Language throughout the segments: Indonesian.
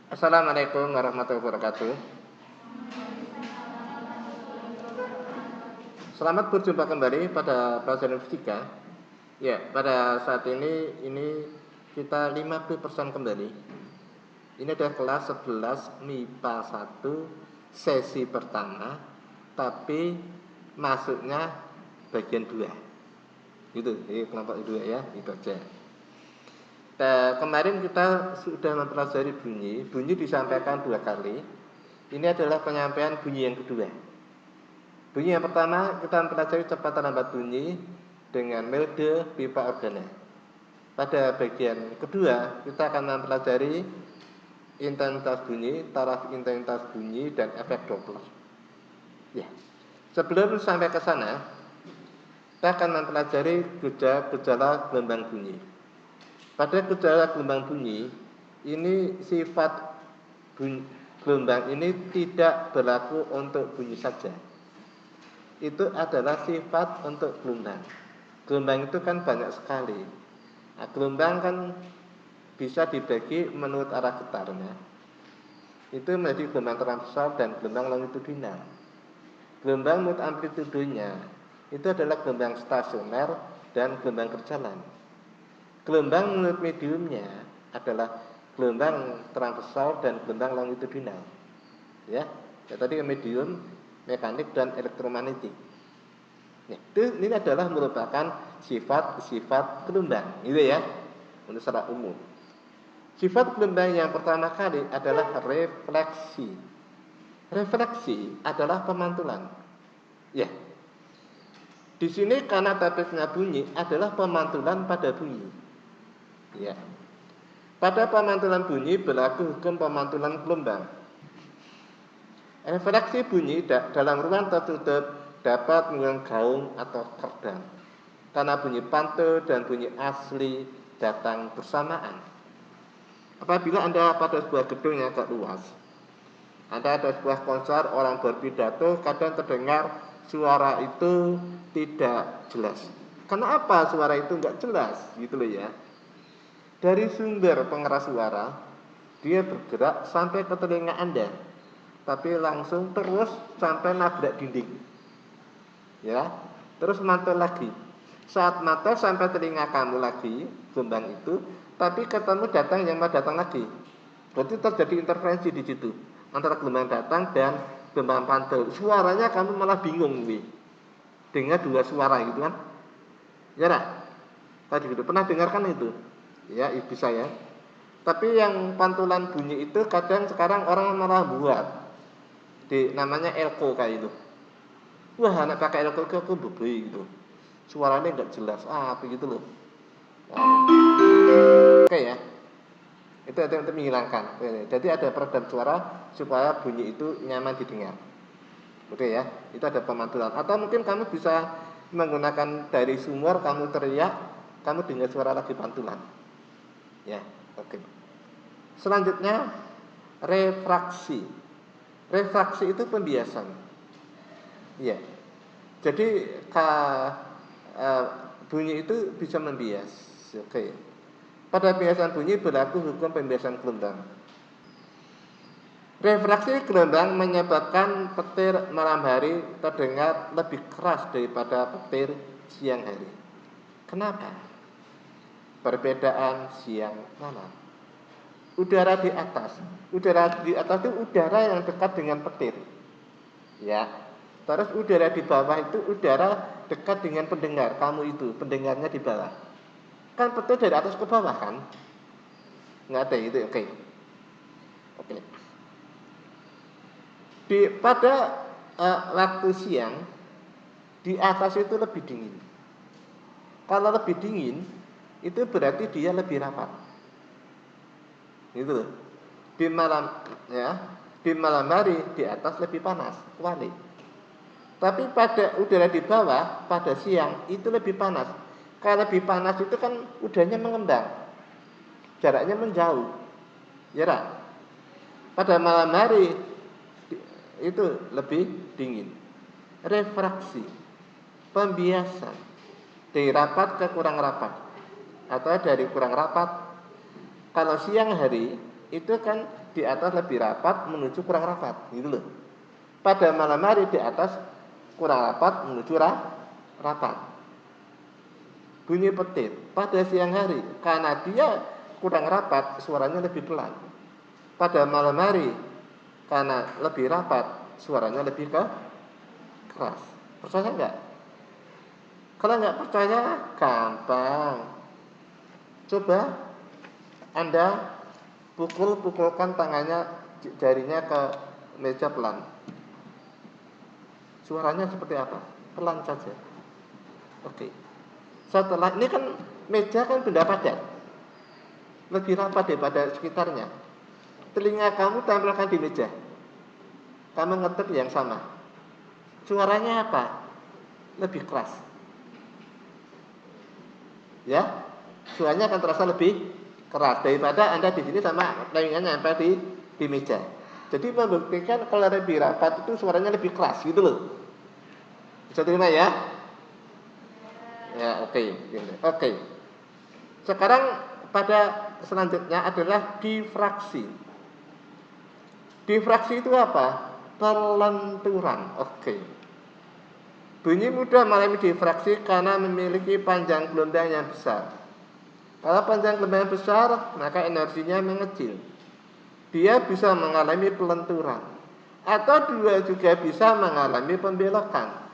Assalamualaikum warahmatullahi wabarakatuh. Selamat berjumpa kembali pada pelajaran fisika. Ya, pada saat ini kita 50% kembali. Ini adalah kelas 11 MIPA 1 sesi pertama, tapi masuknya bagian 2. Gitu, jadi kelompok 2 ya, itu aja. Kemarin kita sudah mempelajari bunyi. Bunyi disampaikan 2 kali. Ini adalah penyampaian bunyi yang kedua. Bunyi yang pertama kita mempelajari kecepatan lambat bunyi dengan metode pipa organa. Pada bagian kedua kita akan mempelajari intensitas bunyi, taraf intensitas bunyi, dan efek Doppler. Ya. Sebelum sampai ke sana, kita akan mempelajari gejala gelombang bunyi. Pada gejala gelombang bunyi, ini sifat gelombang ini tidak berlaku untuk bunyi saja. Itu adalah sifat untuk gelombang. Gelombang itu kan banyak sekali. Nah, gelombang kan bisa dibagi menurut arah getarnya. Itu menjadi gelombang transversal dan gelombang longitudinal. Gelombang menurut amplitudenya itu adalah gelombang stasioner dan gelombang berjalan. Gelombang menurut mediumnya adalah gelombang transversal dan gelombang longitudinal. Ya tadi medium, mekanik, dan elektromagnetik. Ini adalah merupakan sifat-sifat gelombang, gitu ya, untuk secara umum. Sifat gelombang yang pertama kali adalah refleksi. Refleksi adalah pemantulan. Ya, di sini karena topiknya bunyi adalah pemantulan pada bunyi. Ya, pada pemantulan bunyi berlaku hukum pemantulan gelombang. Refleksi bunyi dalam ruang tertutup dapat menggunakan gaung atau kerdang, karena bunyi pantul dan bunyi asli datang bersamaan. Apabila Anda pada sebuah gedung yang agak luas, Anda ada sebuah konser, orang berpidato, kadang terdengar suara itu tidak jelas. Kenapa suara itu nggak jelas? Gitu loh ya. Dari sumber pengeras suara, dia bergerak sampai ke telinga Anda, tapi langsung terus sampai nabrak dinding. Ya, terus mantul lagi. Saat mantul sampai telinga kamu lagi, gelombang itu, tapi ketemu datang yang mau datang lagi. Berarti terjadi interferensi di situ antara gelombang datang dan gelombang pantul. Suaranya kamu malah bingung nih. Dengar dua suara gitu kan? Ya enggak? Tadi gitu. Pernah dengarkan itu? Ya, bisa ya. Tapi yang pantulan bunyi itu kadang sekarang orang malah buat namanya elko kayak itu. Wah, anak pakai elko aku bebe gitu. Suaranya nggak jelas, begitu loh. Oke ya. Itu untuk menghilangkan. Jadi ada peredam suara supaya bunyi itu nyaman didengar. Oke ya. Itu ada pemantulan. Atau mungkin kamu bisa menggunakan dari sumber, kamu teriak, kamu dengar suara lagi pantulan. Ya, oke. Selanjutnya refraksi. Refraksi itu pembiasan. Ya. Jadi bunyi itu bisa membias. Oke. Pada pembiasan bunyi berlaku hukum pembiasan gelombang. Refraksi gelombang menyebabkan petir malam hari terdengar lebih keras daripada petir siang hari. Kenapa? Perbedaan siang malam. Udara di atas itu udara yang dekat dengan petir. Ya. Terus udara di bawah itu udara dekat dengan pendengar. Kamu itu pendengarnya di bawah. Kan petir dari atas ke bawah kan? Nggak ada itu, oke. Pada waktu siang di atas itu lebih dingin. Kalau lebih dingin itu berarti dia lebih rapat. Gitu. Di malam hari di atas lebih panas, kebalik. Tapi pada udara di bawah pada siang itu lebih panas. Kalau lebih panas itu kan udaranya mengembang, jaraknya menjauh. Ya tak? Pada malam hari itu lebih dingin. Refraksi, pembiasan dari rapat ke kurang rapat, atau dari kurang rapat. Kalau siang hari itu kan di atas lebih rapat menuju kurang rapat, gitu loh. Pada malam hari di atas kurang rapat menuju rapat. Bunyi petir pada siang hari karena dia kurang rapat suaranya lebih pelan. Pada malam hari karena lebih rapat suaranya lebih keras. Percaya enggak? Kalau enggak percaya gampang. Coba Anda pukulkan tangannya, jarinya ke meja pelan. Suaranya seperti apa? Pelan saja. Oke. Setelah ini kan meja kan benda padat, lebih rapat daripada sekitarnya. Telinga kamu tempelkan di meja, kamu ngetik yang sama. Suaranya apa? Lebih keras. Ya, suaranya akan terasa lebih keras daripada Anda di sini sama telinganya nempel di meja. Jadi membuktikan kalau lebih rapat itu suaranya lebih keras, gitu loh. Bisa terima ya? Ya, oke. Oke. Sekarang pada selanjutnya adalah difraksi. Difraksi itu apa? Pelenturan. Oke. Bunyi mudah mengalami difraksi karena memiliki panjang gelombang yang besar. Kalau panjang gelombang yang besar, maka energinya mengecil. Dia bisa mengalami pelenturan. Atau dia juga bisa mengalami pembelokan.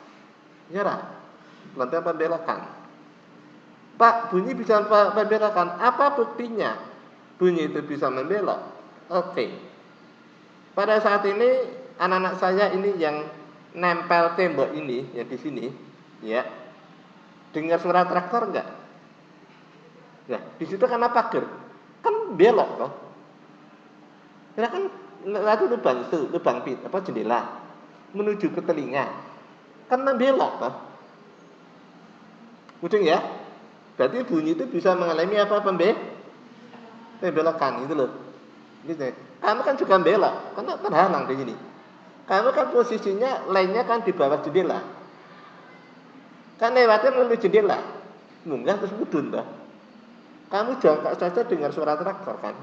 Nyerah. Pelenturan pembelokan. Pak, bunyi bisa membelokan. Apa buktinya? Bunyi itu bisa membelok. Oke. Pada saat ini anak-anak saya ini yang nempel tembok ini, ya di sini, ya. Dengar suara traktor enggak? Ya, di situ kan apa pagar? Kan belok toh. Ya kan itu lubang jendela menuju ke telinga. Kan membelok toh. Ujung ya? Berarti bunyi itu bisa mengalami apa pembelokan gitu loh. Gitu. Kamu kan juga belok, karena terhalang di sini. Kamu kan posisinya lainnya kan di bawah jendela. Kan lewatnya melalui jendela. Munggah terus mudun toh. Kamu jongkok saja dengar suara traktor kan.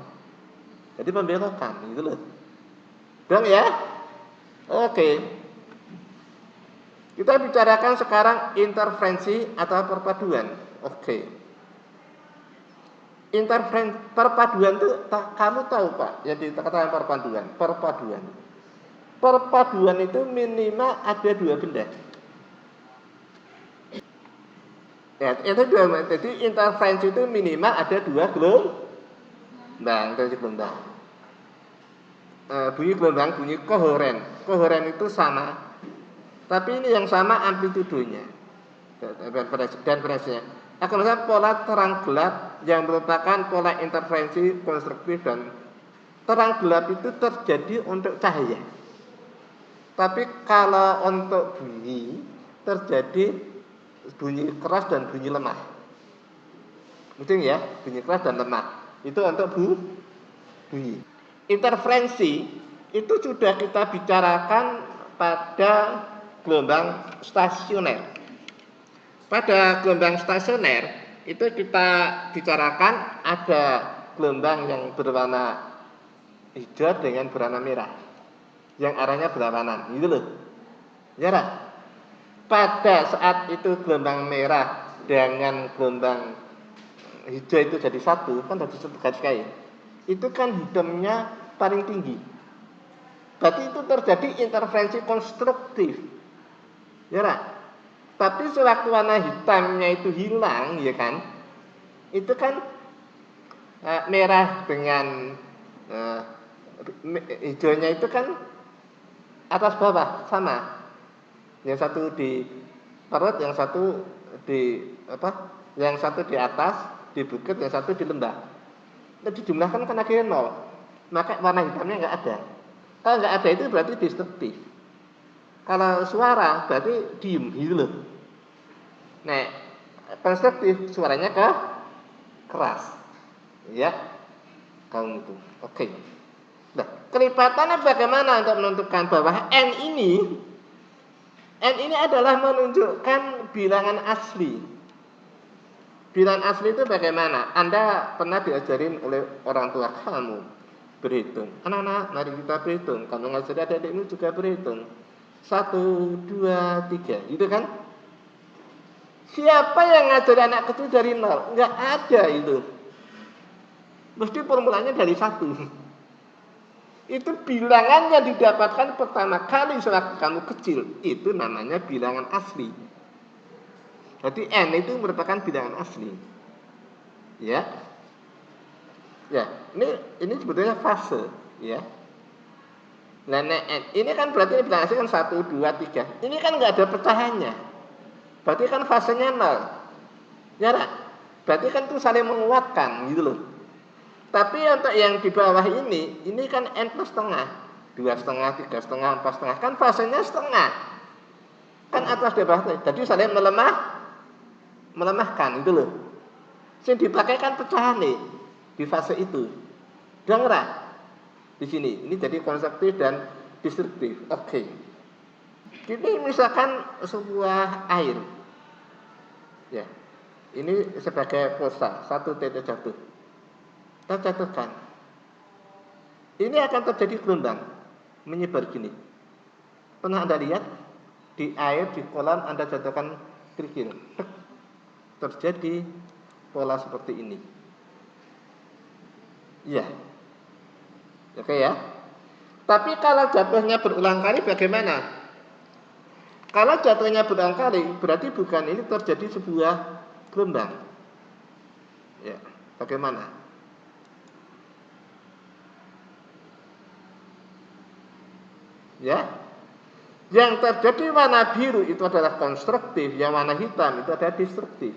Jadi pembelokan gitu loh. Dong ya? Oke. Kita bicarakan sekarang interferensi atau perpaduan. Oke. Perpaduan itu kamu tahu Pak, yang dikatakan perpaduan. Perpaduan itu minimal ada dua benda. Ya, itu dua. Jadi interferensi itu minimal ada dua gelombang. Bunyi gelombang, bunyi kohoren. Kohoren itu sama, tapi ini yang sama amplitudonya dan frekuensinya. Akan misalnya pola terang gelap yang merupakan pola interferensi konstruktif, dan terang gelap itu terjadi untuk cahaya. Tapi kalau untuk bunyi terjadi bunyi keras dan bunyi lemah. Mungkin ya, bunyi keras dan lemah. Itu untuk bunyi. Interferensi itu sudah kita bicarakan pada gelombang stasioner. Pada gelombang stasioner itu kita bicarakan ada gelombang yang berwarna hijau dengan berwarna merah, yang arahnya berlawanan, gitu loh. Ya, pada saat itu gelombang merah dengan gelombang hijau itu jadi satu, kan jadi satu garis kain. Itu kan hitamnya paling tinggi. Berarti itu terjadi interferensi konstruktif. Ya, tapi sewaktu warna hitamnya itu hilang, ya kan? Itu kan merah dengan hijaunya itu kan atas bawah sama. Yang satu di perut, yang satu di yang satu di atas di bukit, yang satu di lembah. Nah, dijumlahkan kan akhirnya 0. Maka warna hitamnya enggak ada. Kalau enggak ada itu berarti destruktif. Kalau suara berarti diem gitu loh. Nah, konstruktif suaranya keras. Ya. Kalau itu. Oke. Nah, kelipatannya bagaimana untuk menentukan bahwa N ini adalah menunjukkan bilangan asli. Bilangan asli itu bagaimana? Anda pernah diajarin oleh orang tua kamu Berhitung. Anak-anak, mari kita berhitung. Kalau ngajari adik-adikmu juga berhitung. 1, 2, 3, gitu kan? Siapa yang ngajari anak kecil dari nol? Enggak ada itu. Mesti formulanya dari 1. Itu bilangan yang didapatkan pertama kali sewaktu kamu kecil. Itu namanya bilangan asli. Jadi N itu merupakan bilangan asli. Ya. Ya, ini sebetulnya fase, ya. Nah, ini kan berarti bilangan asli kan 1, 2, 3. Ini kan nggak ada pecahannya. Berarti kan fasenya 0. Ya, berarti kan itu saling menguatkan gitu loh. Tapi untuk yang di bawah ini kan N plus setengah. 2,5, 3,5, 4,5. Kan fasenya setengah. Kan atas di bawah. Jadi saling melemahkan gitu loh. Yang dipakai kan pecahan nih di fase itu. Dengar di sini. Ini jadi konseptif dan destruktif. Oke. Ini misalkan sebuah air. Ya. Ini sebagai pulsa, 1 titik jatuh. Kita jatuhkan. Ini akan terjadi gelombang menyebar gini. Pernah Anda lihat di air di kolam Anda jatuhkan kerikil. Terjadi pola seperti ini. Iya. Oke ya. Tapi kalau jatuhnya berulang kali bagaimana? Kalau jatuhnya berulang kali berarti bukan ini terjadi sebuah gelombang. Ya, bagaimana? Ya. Yang terjadi warna biru itu adalah konstruktif, yang warna hitam itu adalah destruktif.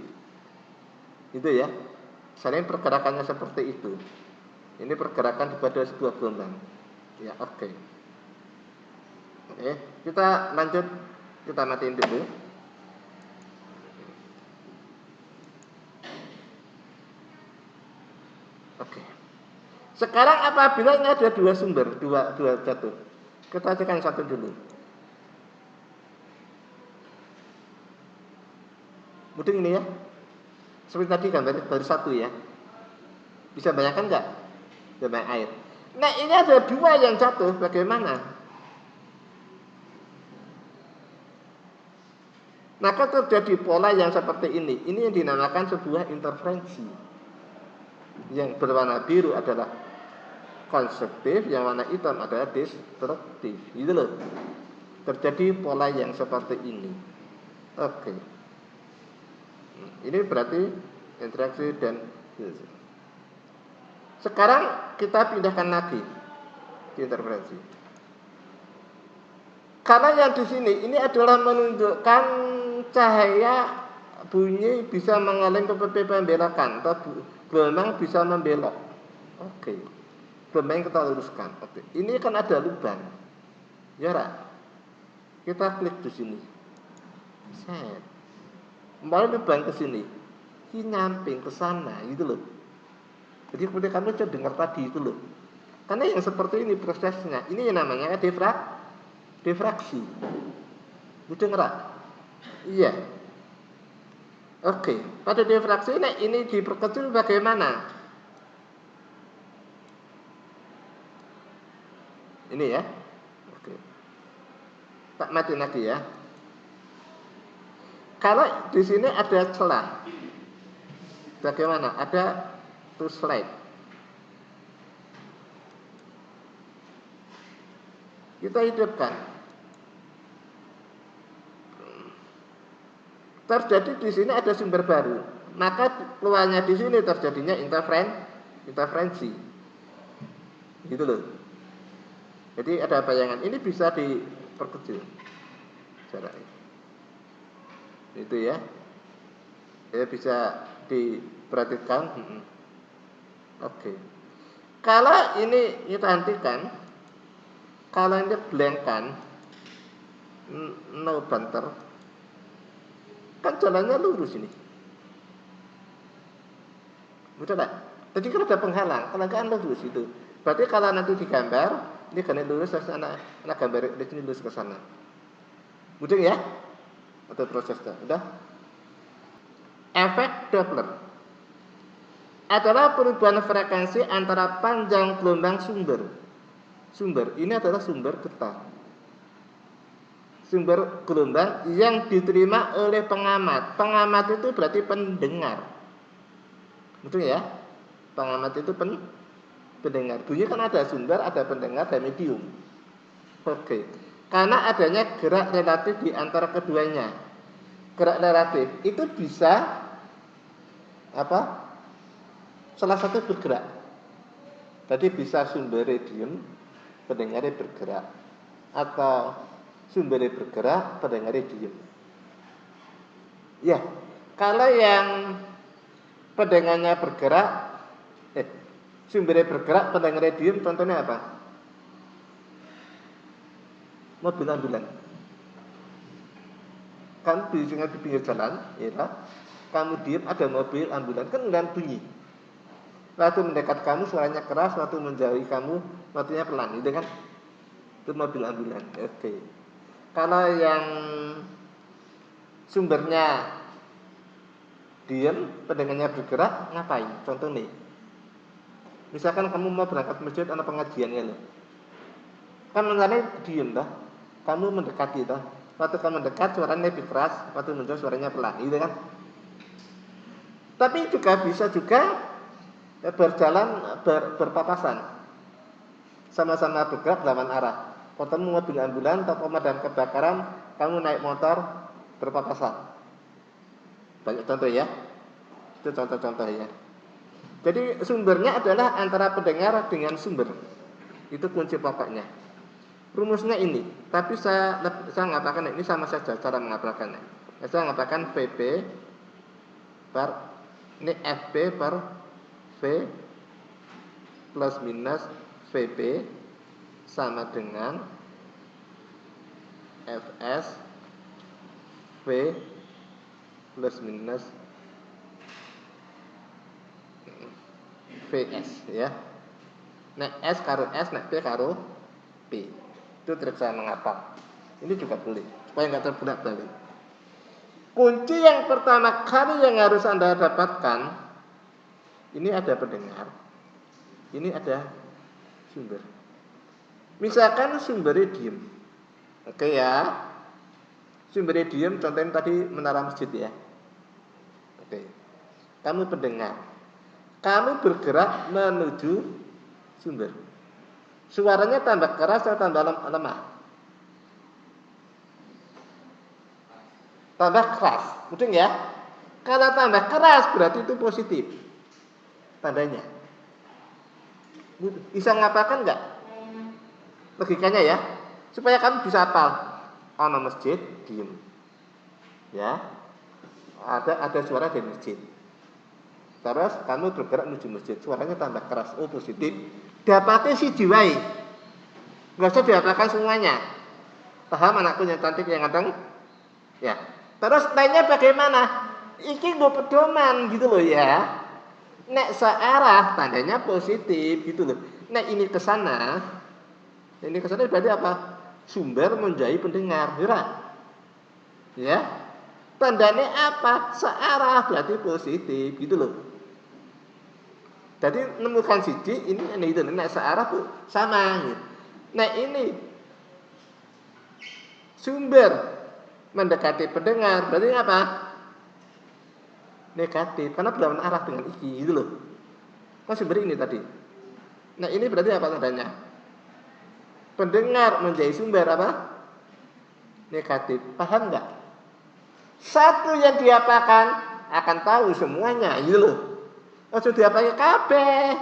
Itu ya. Saling pergerakannya seperti itu. Ini pergerakan kepada sebuah gelombang. Ya, oke. Oke, kita lanjut, kita matiin dulu. Oke. Sekarang apabila ini ada dua sumber, dua jatuh. Kita cek yang satu dulu. Mungkin ini ya. Seperti tadi gambar baru 1 ya. Bisa bayangkan enggak? Banyak air. Nah, ini ada 2 yang jatuh, bagaimana? Maka terjadi pola yang seperti ini. Ini yang dinamakan sebuah interferensi. Yang berwarna biru adalah konstruktif, yang warna hitam adalah destruktif. Gitu loh. Terjadi pola yang seperti ini. Oke. Ini berarti interaksi dan sekarang kita pindahkan lagi ke interferensi. Karena yang di sini ini adalah menunjukkan cahaya bunyi bisa mengalami pembelokan atau gelombang bisa membelok. Oke. Gelombang yang kita luruskan. Oke. Ini kan ada lubang. Ya, Ra? Kita klik di sini. Set. Kembali lubang ke sini. Ini nyamping ke sana gitu loh. Jadi kemudian kamu coba dengar tadi itu loh. Karena yang seperti ini prosesnya. Ini yang namanya diffraksi. Itu ngerak? Iya. Oke. Pada diffraksi ini diperkecil bagaimana? Ini ya. Oke. Tak mati lagi ya. Kalau di sini ada celah. Bagaimana? Ada two slide. Kita hidupkan. Terjadi di sini ada sumber baru. Maka keluarnya di sini terjadinya interferensi. Gitu loh. Jadi ada bayangan. Ini bisa diperkecil. Jaraknya. Itu ya. Ya bisa diperhatikan. Oke. Kalau ini kita hentikan, kalau ini blank-kan, no banter, kan jalannya lurus ini. Betul tak? Jadi kan ada penghalang, kalau kan lurus itu. Berarti kalau nanti digambar, ini kan lurus ke sana, gambar di sini lurus ke sana. Mudah ya? Atau prosesnya, udah? Efek Doppler. adalah perubahan frekuensi antara panjang gelombang sumber. Sumber ini adalah sumber getah. Sumber gelombang yang diterima oleh pengamat. Pengamat itu berarti pendengar. Betul ya? Pengamat itu pendengar. Bunyi kan ada sumber, ada pendengar, dan medium. Oke. Karena adanya gerak relatif di antara keduanya. Gerak relatif itu bisa apa? Salah satu bergerak. Tadi bisa sumbernya diem, pendengarnya bergerak, atau sumbernya bergerak, pendengarnya diem. Ya, kalau yang pendengarnya bergerak, sumbernya bergerak, pendengarnya diem, contohnya apa? Mobil ambulan. Kamu di pinggir jalan, ya kan? Kamu diem, ada mobil ambulan, kan nggak bunyi. Waktu mendekat kamu suaranya keras, waktu menjauhi kamu suaranya pelan, gitu kan? Itu mobil ambulan. Oke. Kalau yang sumbernya diem, pendengarnya bergerak, ngapain? Contoh nih. Misalkan kamu mau berangkat masjid atau pengajian ya loh. Kan mengenai diem dah. Kamu mendekati dah. Waktu kamu mendekat suaranya lebih keras, waktu menjauh suaranya pelan, gitu kan? Tapi juga bisa juga berjalan berpapasan, sama-sama bergerak lawan arah. Ketemu mobil ambulan atau pemadam kebakaran, kamu naik motor berpapasan. Banyak contoh ya. Itu contoh-contoh ya. Jadi sumbernya adalah antara pendengar dengan sumber. Itu kunci pokoknya. Rumusnya ini, tapi saya mengatakan ini sama saja cara mengapalkannya. Saya mengatakan VP per ini FP per V plus minus VP sama dengan Fs V plus minus Vs ya. Nek S karo S, nek P karo P. Itu trik saya mengapal. Ini juga boleh supaya nggak terbolak-balik. Kunci yang pertama kali yang harus Anda dapatkan, ini ada pendengar, ini ada sumber. Misalkan sumbernya diem. Oke ya. Sumbernya diem, contohnya tadi menara masjid ya. Oke. Kamu pendengar. Kamu bergerak menuju sumber. Suaranya tambah keras atau tambah lemah? Tambah keras, betul ya? Kalau tambah keras berarti itu positif tandanya. Bisa ngapakan nggak? Logikanya ya, supaya kamu bisa hafal. Ono masjid, diem. Ya, ada suara dari masjid. Terus kamu bergerak menuju masjid, suaranya tambah keras, oh positif. Dapatnya si jiwai, nggak usah dihafalkan semuanya. Paham anakku yang cantik yang ganteng? Ya. Terus lainnya bagaimana? Iki gue pedoman gitu loh ya. Nek searah tandanya positif gitu loh. Nek ini ke sana berarti apa? Sumber menjadi pendengar, ya. Tandanya apa? Searah berarti positif gitu loh. Jadi menemukan siji ini itu nek searah tuh sama gitu. Nah ini sumber mendekati pendengar berarti apa? Negatif karena berlawan arah dengan iki gitu loh. Kan sumber ini tadi. Nah ini berarti apa tandanya? Pendengar menjadi sumber apa? Negatif. Paham nggak? Satu yang diapakan akan tahu semuanya gitu loh. Ojo diapake kabeh.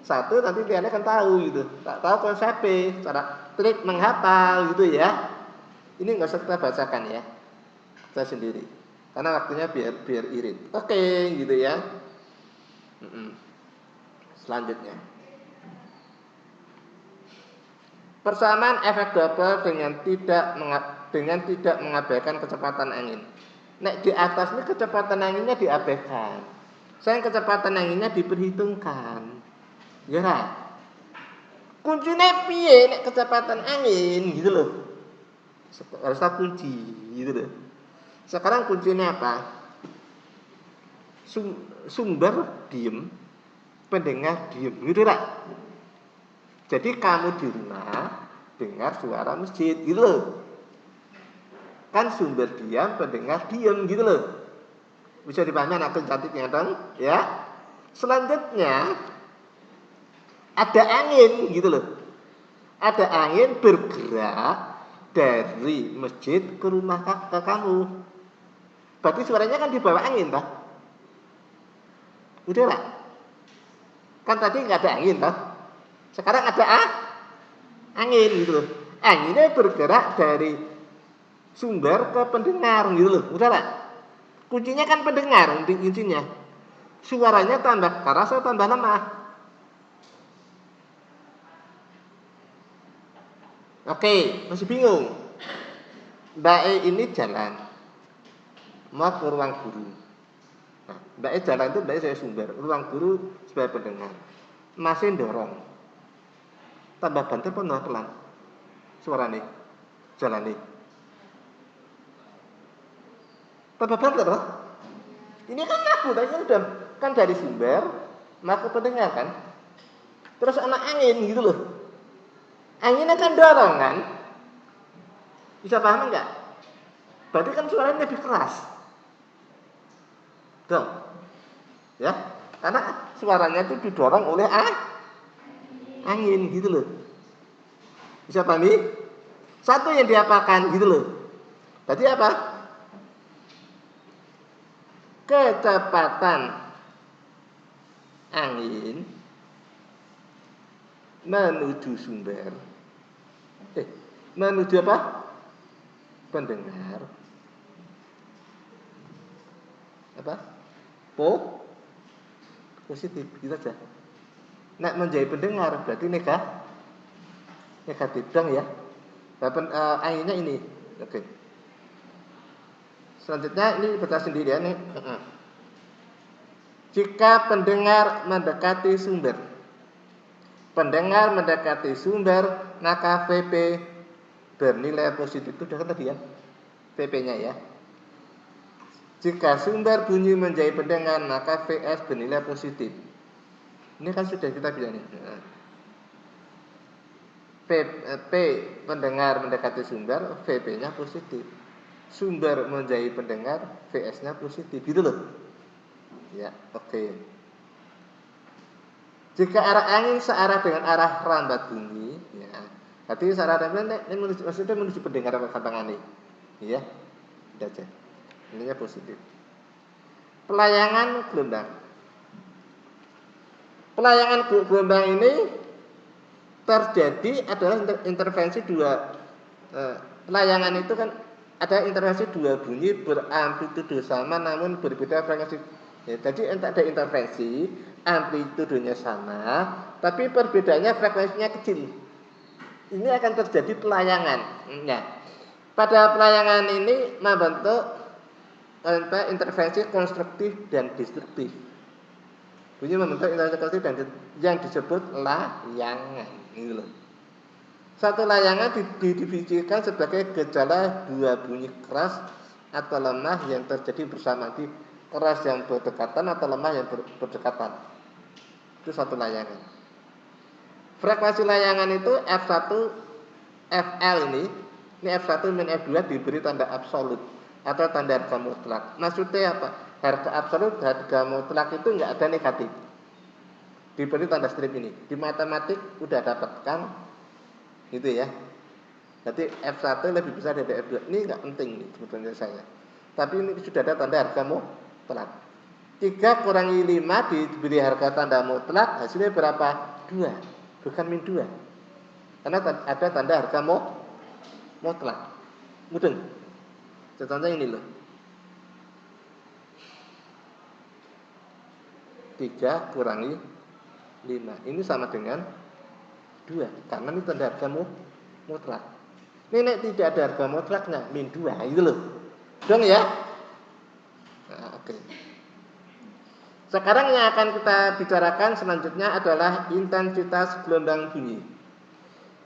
Satu nanti dia akan tahu gitu. Tak tahu konsepnya, cara trik menghafal gitu ya. Ini nggak usah kita bacakan ya. Saya sendiri. Karena waktunya biar irit. Oke, gitu ya. Selanjutnya. Persamaan efek Doppler dengan tidak mengabaikan kecepatan angin. Nek di atas ini kecepatan anginnya diabaikan. Sayang kecepatan anginnya diperhitungkan. Ya kan? Kuncinya piye nek kecepatan angin gitu loh. Harus kunci gitu loh. Sekarang kuncinya apa? sumber diem, pendengar diem, gitu lah. Jadi kamu di rumah dengar suara masjid, gitu loh. Kan sumber diam, pendengar diem, gitu loh. Bisa dipahami anak cantiknya dong, ya. Selanjutnya ada angin, gitu loh. Ada angin bergerak dari masjid ke rumah ke kamu. Berarti suaranya kan dibawa angin, tak? Udah lah. Kan tadi nggak ada angin, tak? Sekarang ada angin, gitu loh. Anginnya bergerak dari sumber ke pendengar, gitu loh. Udah lah. Kuncinya kan pendengar, intinya. Suaranya tambah keras atau tambah lemah? Oke, masih bingung. Mbak E ini jalan mau ke ruang guru. Nah, Mbak E jalan itu Mbak E saya sumber, ruang guru sebagai pendengar. Masih dorong. Tambah banter pun pelan. Suara nih, jalan nih. Tambah banter loh. Ini kan aku, tadi kan udah kan dari sumber, mau ke pendengar kan. Terus anak angin gitu loh. Anginnya kan dorong kan. Bisa paham enggak? Berarti kan suaranya lebih keras. Dong. Ya. Karena suaranya itu didorong oleh angin gitu loh. Bisa pahami? Satu yang diapakan gitu loh. Tadi apa? Kecepatan angin menuju sumber. Menuju apa? Pendengar. Apa? Positif, gitu saja. Nah, menjadi pendengar berarti negatif dong ya. Anginnya ini. Oke. Selanjutnya ini baca sendiri ya nih. Jika pendengar mendekati sumber, maka VP bernilai positif. Itu udah kan tadi ya, VP-nya ya. Jika sumber bunyi menjadi pendengar, maka VS bernilai positif. Ini kan sudah kita bilang nih. P pendengar mendekati sumber, VP-nya positif. Sumber menjadi pendengar, VS-nya positif. Gitu loh. Ya, oke. Jika arah angin searah dengan arah rambat bunyi, ya. Berarti searah rambat ini maksudnya menuju pendengar apa sampangan ini. Ya. Udah aja. Ininya positif. Pelayangan gelombang. Pelayangan gelombang ini terjadi adalah intervensi dua. Pelayangan itu kan ada intervensi dua bunyi beramplitude sama namun berbeda frekuensi. Ya, jadi ada intervensi amplitudenya sama, tapi perbedaannya frekuensinya kecil. Ini akan terjadi pelayangan. Nah, pada pelayangan ini membentuk intervensi konstruktif dan destruktif. Bunyi membentuk intervensi konstruktif dan yang disebut layangan. Ini loh. Satu layangan didefinisikan sebagai gejala dua bunyi keras atau lemah yang terjadi bersama, di keras yang berdekatan atau lemah yang berdekatan. Itu satu layangan. Frekuensi layangan itu F1 FL ini F1 min F2 diberi tanda absolut atau tanda harga mutlak. Maksudnya apa? Harga absolut, harga mutlak itu enggak ada negatif. Diberi tanda strip ini. Di matematik udah dapatkan gitu ya. Jadi F1 lebih besar dari F2. Ini enggak penting nih sebetulnya saya. Tapi ini sudah ada tanda harga mutlak. 3 kurangi 5 diberi harga tanda mutlak, hasilnya berapa? 2, bukan min 2. Karena ada tanda harga mutlak. Mudeng. Contohnya ini loh. 3 kurangi 5. Ini sama dengan 2. Karena ini tanda harga mutlak. Ini tidak ada harga mutlaknya, min 2. Itu loh. Dong ya? Nah, oke. Sekarang yang akan kita bicarakan selanjutnya adalah intensitas gelombang bunyi.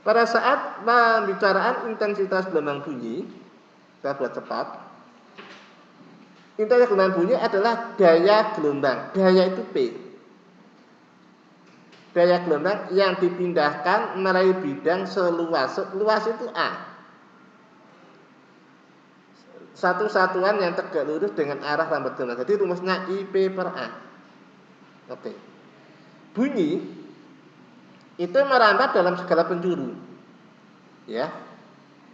Pada saat pembicaraan intensitas gelombang bunyi, kita buat cepat. Intensitas gelombang bunyi adalah daya gelombang. Daya itu P. Daya gelombang yang dipindahkan melalui bidang seluas. Luas itu A. Satu satuan yang tegak lurus dengan arah lambat gelombang. Jadi rumusnya IP per A. Oke. Bunyi itu merambat dalam segala penjuru. Ya.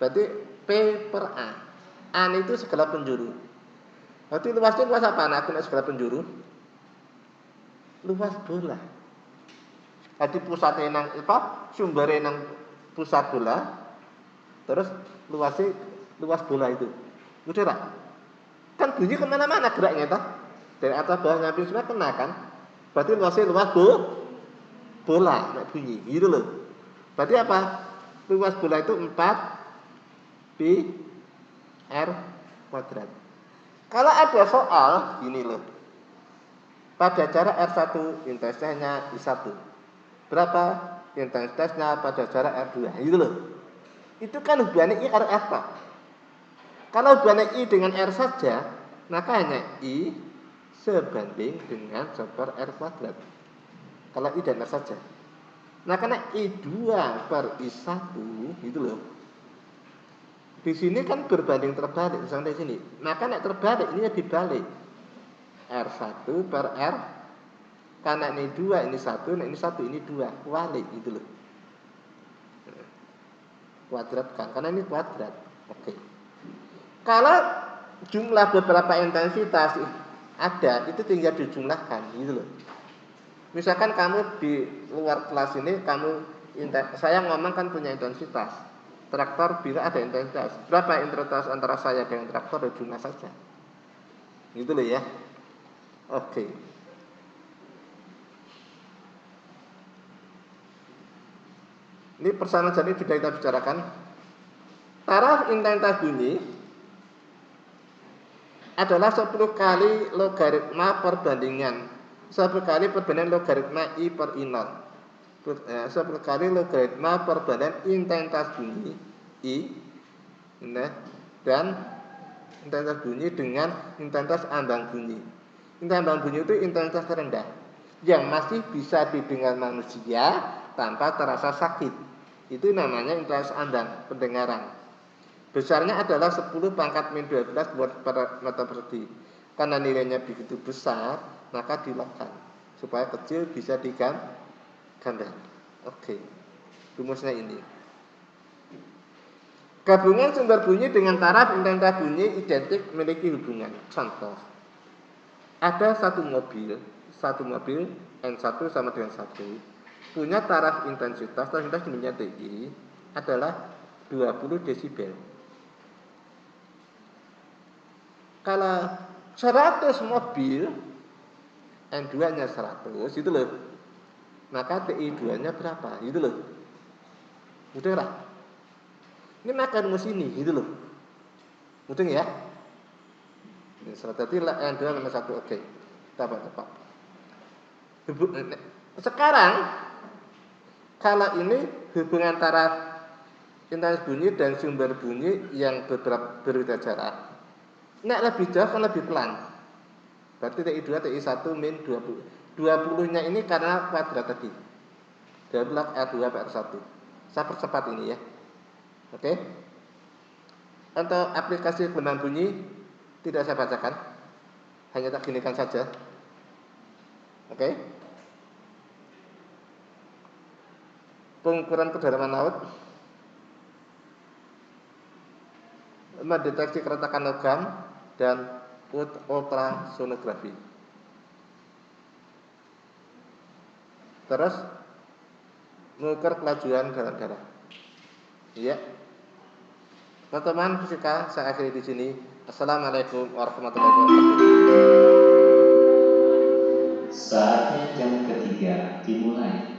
Berarti P per A. A itu segala penjuru. Berarti luasnya luas apa? Nah, aku segala penjuru. Luas bola. Jadi pusatnya nang apa? Sumbernya nang pusat bola. Terus luas bola itu. Udah tak? Kan bunyi kemana-mana geraknya toh. Dari atas bawah nyampe semua kena kan? Berarti luasnya luas bola, nek bunyi. Gitu loh. Berarti apa? Luas bola itu 4 pi r kuadrat. Kalau ada soal gini loh. Pada jarak R1 intensitasnya I1. Berapa intensitasnya pada jarak R2? Gitu loh. Itu kan hubungannya I karo R Pak. Kalau hubungannya I dengan R saja, maka hanya I sebanding dengan super R kuadrat. Kalau I dan R saja. Nah, karena I2 per I1 gitu loh. Di sini kan berbanding terbalik sampai sini. Maka nek terbalik ini dibalik. R1 per R, karena ini 2, ini 1, nah ini 1, ini 2, kuali gitu loh. Kuadrat kan, karena ini kuadrat. Oke. Kalau jumlah beberapa intensitas ada, itu tinggal dijumlahkan gitu loh. Misalkan kamu di luar kelas ini, saya ngomong kan punya intensitas. Traktor bila ada intensitas. Berapa intensitas antara saya dengan traktor dan jumlah saja. Gitu loh ya. Oke. Ini persamaan jadi sudah kita bicarakan. Taraf intensitas bunyi adalah 10 kali logaritma perbandingan. 10 kali perbandingan logaritma I per I0. 10 kali logaritma perbandingan intensitas bunyi I dan intensitas bunyi dengan intensitas ambang bunyi. Intensitas ambang bunyi itu intensitas terendah yang masih bisa didengar manusia tanpa terasa sakit. Itu namanya intensitas ambang pendengaran. Besarnya adalah 10 pangkat min 12 per meter persegi. Karena nilainya begitu besar, maka dilekan supaya kecil bisa digambar. Oke. Rumusnya ini. Gabungan sumber bunyi dengan taraf intensitas bunyi identik memiliki hubungan. Contoh, ada satu mobil N1 sama dengan 1 punya taraf intensitas bunyinya TI adalah 20 desibel. Kalau 100 mobil N2-nya 100 itu loh, maka TI2-nya berapa? Gitu loh. Udah lah. Ini maka rumus ini gitu loh. Mudah ya? Ini strategi N2 sama 1. Oke. Tepat. Sekarang kalau ini hubungan antara intensitas bunyi dan sumber bunyi yang berbeda jarak. Nek lebih jauh kan lebih pelan. Berarti TI2 TI1 min 20. 20-nya ini karena kuadrat tadi. Dari R2 per R1. Saya percepat ini ya. Oke. Untuk aplikasi gelombang bunyi tidak saya bacakan. Hanya tak ginikan saja. Oke. Pengukuran kedalaman laut. Mendeteksi keretakan logam dan ultrasonografi. Terus mengukur kelajuan dalam darah. Iya. Teman-teman fisika, saya akhiri di sini. Assalamualaikum warahmatullahi wabarakatuh. Saatnya jam ketiga dimulai.